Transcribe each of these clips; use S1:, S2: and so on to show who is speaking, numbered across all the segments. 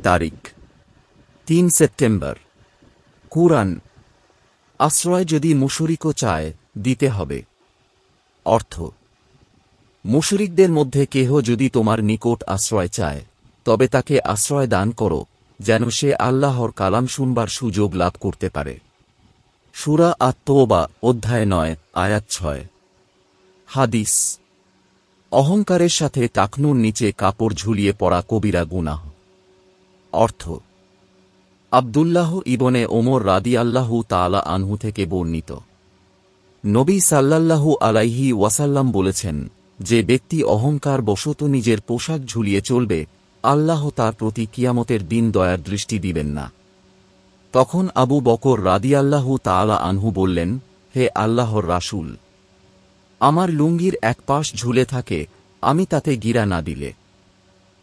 S1: তারিখ 3 সেপ্টেম্বর। কুরআন। আশ্রয় যদি মুশরিকও চায়, দিতে হবে। অর্থ: মুশরিকদের মধ্যে কেহ যদি তোমার নিকট আশ্রয় চায়, তবে তাকে আশ্রয় দান করো, যেন সে আল্লাহর কালাম শুনবার সুযোগ লাভ করতে পারে। সূরা আত-তাওবা অধ্যায় 9 আয়াত 6। হাদিস: অহংকারের সাথে টাকনুর নিচে কাপড় ঝুলিয়ে পড়া কবিরা গুনাহ। অর্থ: আব্দুল্লাহ ইবনে ওমর রাদিয়াল্লাহু তাআলা আনহু থেকে বর্ণিত, নবী সাল্লাল্লাহু আলাইহি ওয়াসাল্লাম বলেছেন, যে ব্যক্তি অহংকার বশত নিজের পোশাক ঝুলিয়ে চলবে, আল্লাহ তার প্রতি কিয়ামতের দিন দয়ার দৃষ্টি দিবেন না। তখন আবু বকর রাদিয়াল্লাহু তাআলা আনহু বললেন, হে আল্লাহর রাসূল, আমার লুঙ্গির এক পাশ ঝুলে থাকে, আমি তাতে গিরা না দিলে।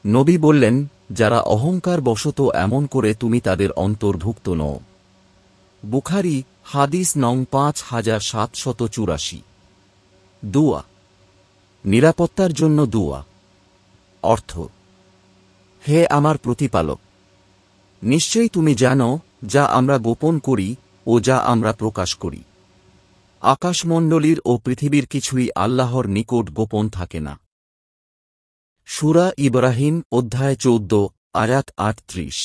S1: নবী বললেন, যারা অহংকার বশত এমন করে, তুমি তাদের অন্তর্ভুক্ত নও। বুখারী হাদিস নং 5784। দুআ। নিরাপত্তার জন্য দুআ। অর্থ: হে আমার প্রতিপালক, নিশ্চয়ই তুমি জানো যা আমরা গোপন করি ও যা আমরা প্রকাশ করি। আকাশমণ্ডলীর ও পৃথিবীর কিছুই আল্লাহর নিকট গোপন থাকে না। সূরা ইব্রাহিম অধ্যায় 14 আয়াত 38।